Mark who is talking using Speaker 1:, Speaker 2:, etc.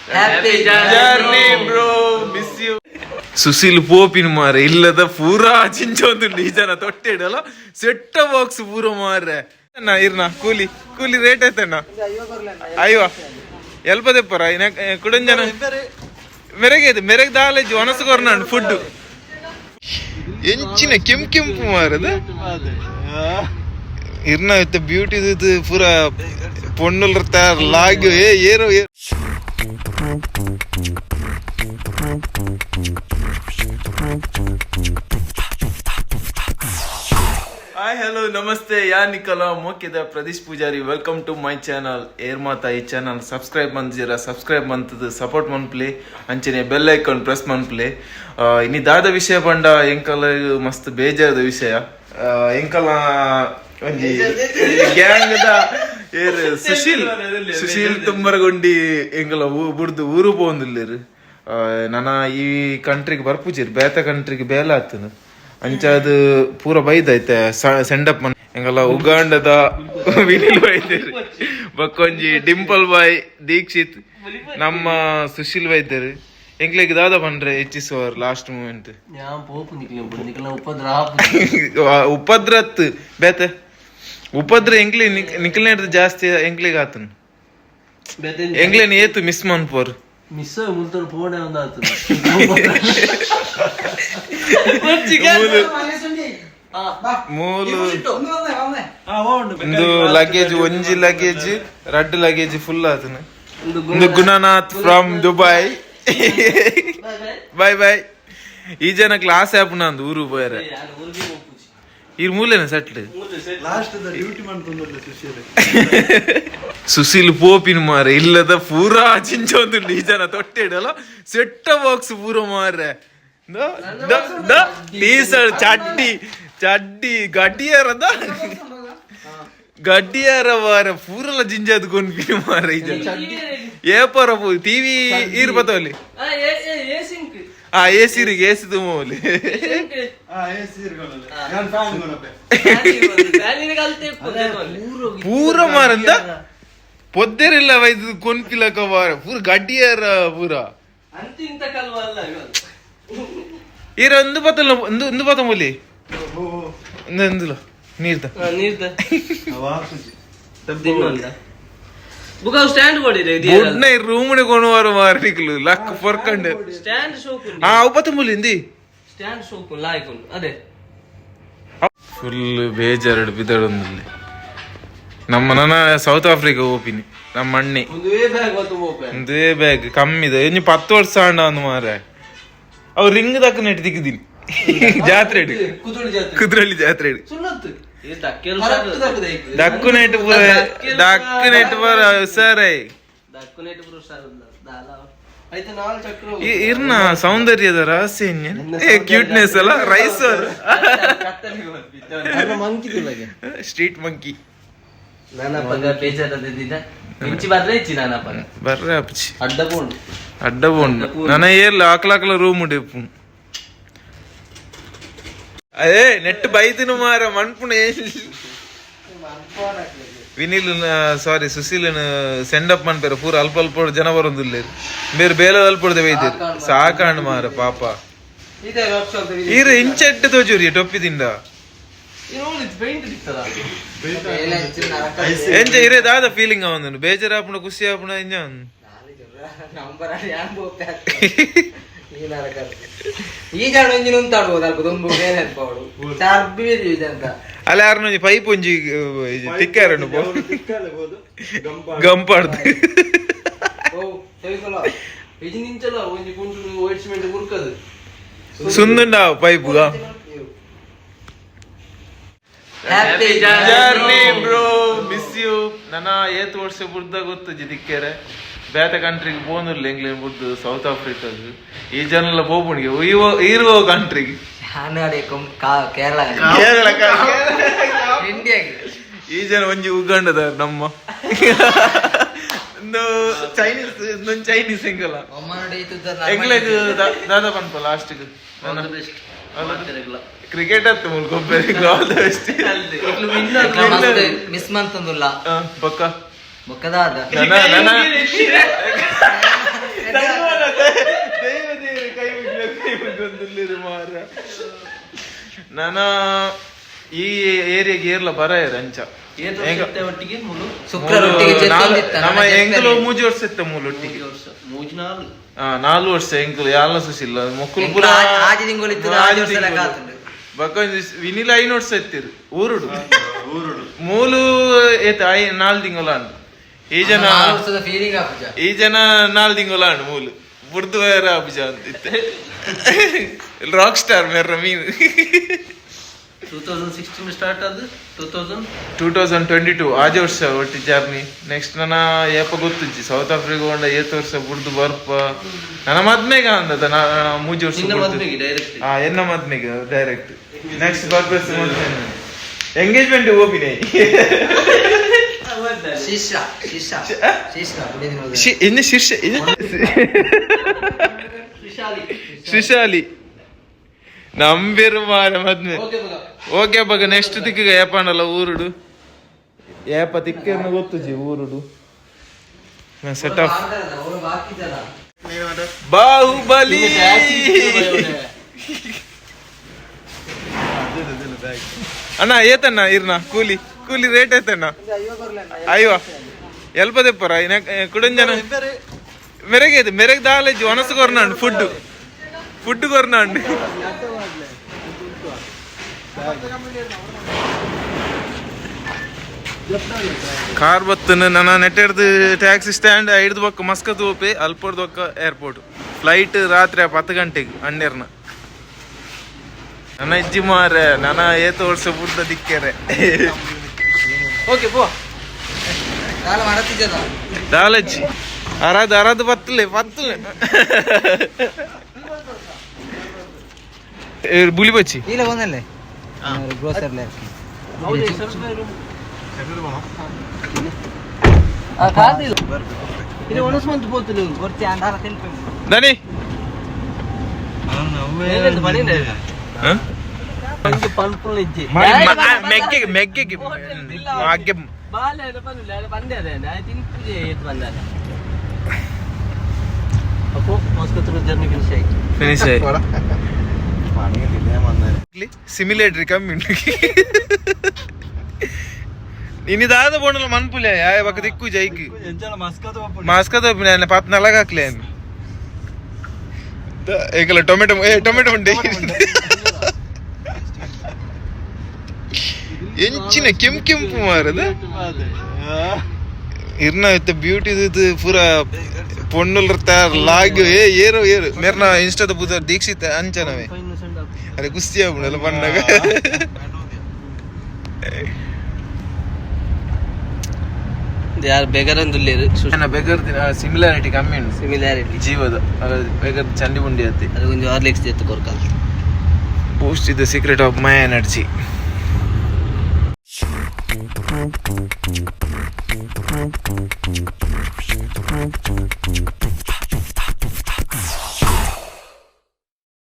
Speaker 1: Happy journey bro, miss you. Sushil ಪೋಪಿನ ಮಾರೆ ಇಲ್ಲದ ಪೂರಾ ಚಿಂಚೊಂದುಂಡು ಈ ಜನ ತೊಟ್ಟೆಡಲ್ಲ ಸೆಟ್ಟ ಬಾಕ್ಸ್ ಪೂರ ಮಾರ್ರೆ ಇರ್ನ ಕೂಲಿ ಕೂಲಿ ರೇಟ್ ಐತಣ್ಣ ಅಯ್ಯೋ ಎಲ್ಪ ತೆಪ್ಪರ ಕುಡಂಜನ ಮೆರಗೈತೆ ಮೆರಗ್ ದಾಲೇಜ್ ಒಣಸ್ಕೊರ್ನಾಡು ಫುಡ್ ಎಂಚಿನ ಕೆಂಪು ಮಾರದ ಇರ್ನ ಬ್ಯೂಟಿ ಪೂರ ಪೊಣ್ಣುಲ್ ಲಾಗ್ ಏರೋ ಹಾಯ್ ಹಲೋ ನಮಸ್ತೆ ಯಾ ನಿಖಲ ಮೋಕಿದ Pradeesh Poojary welcome to my channel ಏರ್ ಮಾತಾ ಈ ಚಾನಲ್ ಸಬ್ಸ್ಕ್ರೈಬ್ ಮಂದಿರ ಸಬ್ಸ್ಕ್ರೈಬ್ ಮಂತದ ಸಪೋರ್ಟ್ ಮನ್ಪ್ಲೆ ಅಂಚನೆ ಬೆಲ್ ಐಕಾನ್ ಪ್ರೆಸ್ ಮನ್ಪ್ಲೆ ಇನ್ನು ದಾದ ವಿಷಯ ಬಂಡ ಎಂಕಲ ಮಸ್ತ್ ಬೇಜಾರದ ವಿಷಯ ಎಂಕಲ ಒಂಜಿ ಗ್ಯಾಂಗ್ದ ಏರ್ ಸುಶೀಲ್ ತುಂಬರಗೊಂಡಿ ಎಂಕಲ ಬುಡ್ದು ಊರು ಪೋಂದಿಲ್ಲೇರು ನನ್ನ ಈ ಕಂಟ್ರಿಗೆ ಬರ್ಪುಜಿರ್ ಬೇತ ಕಂಟ್ರಿಗೆ ಬೇಲ ಆತನು ಅಂಚಾದ ಪೂರ ಬೈದೈತೆ ಸೆಂಡಪ್ ಮನ್ ಎಂಗಲ್ಲ ಉಗಾಂಡದ ವಿನಿಲ್ ಬೈದೇರು ಬಕ್ಕೊಂಜಿ ಡಿಂಪಲ್ ಬಾಯ್ ದೀಕ್ಷಿತ್ ನಮ್ಮ ಸುಶೀಲ್ ಬೈದೇರು ಎಂಗ್ಲಿಗೆ ದಾದ ಪಂಡ್ರೆ ಹೆಚ್ಚಿಸುವರ್ ಲಾಸ್ಟ್ ಮೂಮೆಂಟ್ ಉಪದ್ರತ್ ಬೇತೆ ಉಪದ್ರ ಎಂಗ್ಲಿ ನಿಖಿಲ್ ಜಾಸ್ತಿ ಎಂಗ್ಲಿಗೆ ಆತನು ಎಂಗ್ಲೇನ್ ಏತು ಮಿಸ್ ಮನ್ಪೋರ್ ಮಿಸ್ ಮುಂತ ಫೋನ್ ಒಂದು ಲಗೇಜ್ ಒಂಜಿ ಲಗೇಜ್ ರಡ್ ಲಗೇಜ್ ಫುಲ್ ಆತನು ಒಂದು ಗುಣನಾಥ್ ಫ್ರಮ್ ದುಬೈ ಬಾಯ್ ಬಾಯ್ ಈ ಜನ ಕ್ಲಾಸ್ ಆಪ್ ನಂದು ಊರು ಬೇರೆ ಈ ಮೂಲೆನ ಸಟ್ಲ್ ಸುಶೀಲ್ ಪೋಪಿನ ಮಾರೆ ಇಲ್ಲದ ಪೂರಾ ಚಿಂಚೊಂದುಂಡು ಈ ಜನ ತೊಟ್ಟೆಡಲ್ಲ ಸೆಟ್ಟ ಬಾಕ್ಸ್ ಪೂರ ಮಾರ್ರೆ ಟೀ ಶರ್ಟ್ ಚಡ್ಡಿ ಗಡ್ಡಿಯಾರ ಮಾರ ಪೂರಲ ಜಿಂಜಾದ್ ಕೊಂಡ್ಬಿಟ್ಟು ಮಾರ ಈ ಜನ ಏಪರ ಟಿವಿ ಈರ್ ಬತ್ತವಲ್ಲಿ ಏಸಿ ತುಂಬಲಿ ಪೂರ ಮಾರಂದ ಪೊದ್ದೆರಿಲ್ಲ ವೈದ್ಯ ಕೊನ್ಪಿಲಕ ಮಾರ ಪೂರ ಗಡ್ಡಿಯಾರ ಪೂರ ಈರ ಒಂದು ಬತ್ತಲ್ಲ ಒಂದು ಬತ್ತ ಮೂಲಿ ಒಂದುಲ ನೀರ್ದ ರೂಮ್ ಕೊಣುವಾರ ಮಾರನಿಕ್ಲು ಲಕ್ ಫೊರ್ಕಂಡ್ ಉಪತ್ತ ಮೂಲಿ ಹಿಂದಿ ಫುಲ್ ಬೇಜಾರಡು ಬಿದಡೊಂದಲ್ಲಿ ನಮ್ಮ ನನ್ನ ಸೌತ್ ಆಫ್ರಿಕಾ ಓಪಿನಿ ನಮ್ಮ ಅಣ್ಣಿ ಒಂದೇ ಬ್ಯಾಗ್ ಕಮ್ಮಿದ ಇನ್ನು 10 ವರ್ಷ ಅಣ್ಣ ಅಂದ್ ಮಾರ ಅವ್ರು ರಿಂಗ್ ದಕ್ಕ ನೆಟ್ಟು ದಿಕ್ಕಿದೀನಿ ಜಾತ್ರೆ ಕುದ್ರಳ್ಳಿ ಜಾತ್ರೆ ದಕ್ಕು ನೆಟ್ಟು ಪೂರ ಸರೈ ಇರ್ನ ಸೌಂದರ್ಯದ ರಹಸ್ಯ ಕ್ಯೂಟ್ನೆಸ್ ಅಲ್ಲ ರೈಸ್ ಸ್ಟ್ರೀಟ್ ಮಂಕಿ ಬರ್ರೆ ಅಪ್ಪಿ ಅಡ್ಡ ಬೋಂಡು ನನ್ನ ಏರ್ಲ ಆಕಲಾಕಲ ರೂಮ್ ಉಂಡು ಅದೇ ನೆಟ್ ಬೈದಿನ ಮಾರ ಮನ್ಪುಣ ವಿನಿಲ್ ಸಾರಿ ಸುಶೀಲನ್ ಸೆಂಡಪ್ ಮನ್ಪೇರ ಪೂರ ಅಲ್ಪ ಅಲ್ಪ ಜನ ಬರೋದಿಲ್ಲ ಬೇರೆ ಬೇಲೆ ಅಲ್ಪಡ್ದೆ ಬೈದಿರು ಸಾಕಾಂಡ್ ಮಾರ ಪಾಪ ಈರ ಇಂಚೆಟ್ಟು ತೋಜೂರಿ ಟೊಪ್ಪಿ ತಿಂಡ ಎಂಚ ಇರೇ ದಾದ ಫೀಲಿಂಗ್ ಅವನು ಬೇಜಾರಾಪುಣ ಖುಷಿ ಆಪುಣ ಎಂಜ ಅಲ್ಲ ಯಾರನ್ನ ಪೈಪ್ ಒಂಜಿ ತಿಕ್ಕಾರನು ಗಂಪಾಡ್ದು ಸುಂದುಂಡ ಪೈಪ್ಗ happy journey bro miss you ನನ್ನ 8 ವರ್ಷ ಬುಡ್ದ ಗೊತ್ತು ಜಿದಿಕ್ಕೇರೆ ಬೇತ ಕಂಟ್ರಿಗೆ ಪೋನಿಲ್ಲ ಇಂಗ್ಲೆಂಡ್ ಬುಡ್ದು ಸೌತ್ ಆಫ್ರಿಕಾಗ ಈ ಜನ ಪೋಪುಣಿಗೆ ಇರುವ ಕಂಟ್ರಿಗೆ ಈ ಜನ ಒಂಜಿ ಉಗಂಡದ ನಮ್ಮ ಒಂದು ಚೈನೀಸ್ ಎಂಗಲ್ಲ ಎಂಗ್ಲೆಗ್ ದಾದ ಪನ್ಪ ಲಾಸ್ಟ್ಗೆ ಕ್ರಿಕೆಟ್ ಹತ್ತು ಮುಲ್ಕೊಬ್ಬರಿ ಆಲ್ ದ ಬೆಸ್ಟ್
Speaker 2: ಮಿಸ್ ಮಂತಂದುಲ್ಲ
Speaker 1: ಪಕ್ಕ
Speaker 2: ಬೊಕ್ಕದಾದ
Speaker 1: ಇಲ್ಲಿರು ಮಾರ ನಾನ ಈ ಏರಿಯಾಗೆ ಏರ್ಲ ಬರ ಅಂಚ ನಮ್ಮ ಎಂಕಲು 3 ವರ್ಷ ಇತ್ತ ಮೂಲೊಟ್ಟಿಗೆ 4 ವರ್ಷ ಎಂಕಲು ಯಾಲ ಸುಸಿಲ್ಲ ಮೊಕ್ಕಲು ಪೂರ ವಿನಿಲ 5 ವರ್ಷ ಇತ್ತಿರು ಊರುಡು ಮೂಲು ಏತ 4 ತಿಂಗಳು ಈ ಜನ 4 ತಿಂಗಳು ಮೂಲು ಬುರ್ದು ಬೇರೆ ಅಭಿಜ ಅಂತಿತ್ತೆ ರಾಕ್ ಸ್ಟಾರ್ ಮೇರ ಮೀನು
Speaker 2: 2016 ಸ್ಟಾರ್ಟ್ ಆದ
Speaker 1: 2022 ಆಜೆ ವರ್ಷ ಒಟ್ಟಿ ಜರ್ನಿ ನೆಕ್ಸ್ಟ್ ನನ್ನ ಏಪ ಗೊತ್ತಿಜ್ಜಿ ಸೌತ್ ಆಫ್ರಿಕಾ ಕೊಂಡ 8 ವರ್ಷ ಬುಡ್ದು ಬರ್ಪ ನನ್ನ ಮದ್ಮೆಗೆ ಅಂದದ 3 ವರ್ಷ ಎನ್ನ ಮದ್ಮೆಗೆ ಡೈರೆಕ್ಟ್ ನೆಕ್ಸ್ಟ್ ಬರ್ಬಸ್ ಎಂಗೇಜ್ಮೆಂಟ್ ಹೋಗಿನಿ ಇನ್ನು ಶೀರ್ಷ ಶ್ರೀಶಾಲಿ ನಂಬಿರು ಮಾರ ಮದ್ಮೆ ಓಕೆ ಬಗ ನೆಕ್ಸ್ಟ್ ತಿಕ್ಕಿಗ ಏಪಂಡಲ್ಲ ಊರುಡು ಏಪ ತಿಕ್ಕನ್ನು ಗೊತ್ತುಜಿ ಊರುಡು ಸೆಟ್ ಆಫ್ ಬಾಹುಬಲಿ ಅಣ್ಣ ಏತಣ್ಣ ಇರ್ನ ಕೂಲಿ ರೇಟ್ ಐತಣ್ಣ ಅಯ್ಯೋ ಎಲ್ಪ ತೆಪ್ಪರ ಕುಡಂಜನ ಮೆರಗೆ ಮೆರಗ್ ದಾಲೇಜ್ ಒನಸು ಕೊರ್ನಾಂಡು ಫುಡ್ ಕೊರ್ನಾಂಡು ಕಾರ್ ಬತ್ತನ ನನ್ನ ನೆಟ್ಟಿಡ್ದು ಟ್ಯಾಕ್ಸಿ ಸ್ಟ್ಯಾಂಡ್ ಹಿಡ್ದು ಬಕ್ಕ ಮಸ್ಕತ್ ಹೋಪೆ ಅಲ್ಪಡ್ದು ಬಕ್ಕ ಏರ್ಪೋರ್ಟ್ ಫ್ಲೈಟ್ ರಾತ್ರಿ 10 ಗಂಟೆಗೆ ಅಂಡೇರ್ನ ನನ್ನ ಇಜ್ಜಿ ಮಾರೆ ನನ್ನ ಏತ ವರ್ಷ ಬುಡ್ದ ದಿಕ್ಕೇರೆ
Speaker 2: ಓಕೆ ಪೋ
Speaker 1: ದಾಲಜ್ಜಿ ಅರಾದು ಪತ್ತಲೆ ಬುಲಿ ಬಚ್ಚಿ
Speaker 2: ಇಲ್ಲ ಬಂದಲ್ಲೇ ಗ್ರೋಸರ್ಲೆ ಇದು ಒಣಸ್ಮಂತ ಪೋತುಲು ಗೊರ್ತಿ ಅಂಡಾರ ತಿನ್ಪೆ
Speaker 1: ದನಿ
Speaker 2: ಏನೆಂದು ಬಡಿನೆ ಒಂದು ಪಲ್ಪುಲ್ ಇಜ್ಜಿ
Speaker 1: ಮೆಗ್ಗೆಗೆ ಹಾಗೆ
Speaker 2: ಬಾಲೆ ಬಂದಿಲ್ಲ ಬಂದೆ ಅದೇ ತಿನ್ಪುಜೆ ಏತ್ ಬಂದಾನೆ ಅಪ್ಪೋ ಮಸ್ಕತ್ರ ಜರ್ನಿ ಫಿನಿಶ್ ಆಯ್ತು
Speaker 1: ಸಿಮಿಲೇಟ್ರಿ ಕಮ್ಮಿ ಇನ್ನಿದಾದ ಬೋಣಲ್ಲ ಮನ್ಪುಲೆ ಯಾಯ ಬಕ್ಕ ದಿಕ್ಕು ಜೈಕ್ ಮಸ್ಕತ್ 14 ಹಾಕ್ಲೆ ಏಕಲ್ಲ ಟೊಮೆಟೊ ಉಂಡೆ ಎಂಚಿನ ಕೆಂಪು ಮಾರದ ಇರ್ನ ಬ್ಯೂಟಿ ಪೂರ ಪೊಣ್ಣುಲ್ ಲಾಗ್ ಏರು ಮೇರ್ನ ಇನ್ಸ್ಟಾದ ಬುದ ದೀಕ್ಷಿತ ಅಂಚನವೇ ಅರೆ ಕುಸ್ತಿ ಆಗ್ಬಿಡಲ್ಲ ಬಂದಾಗ
Speaker 2: ಯಾರು ಬೆಗರಂದುಲ್ಲೇರು
Speaker 1: ಬೆಗರ್ ಸಿಮಿಲಾರಿಟಿ ಕಮ್ಮಿ ಉಂಟು
Speaker 2: ಸಿಮಿಲಾರಿಟಿ
Speaker 1: ಜೀವದ ಬೆಗರ್ ಚಂಡಿ ಬುಂಡಿ ಅತ್ತಿ
Speaker 2: ಅದು ಒಂದು ಹಾರ್ಲಿಕ್ಸ್ ಎತ್ತು ಕೊರ್ಕಲ್
Speaker 1: Boost is the secret of my energy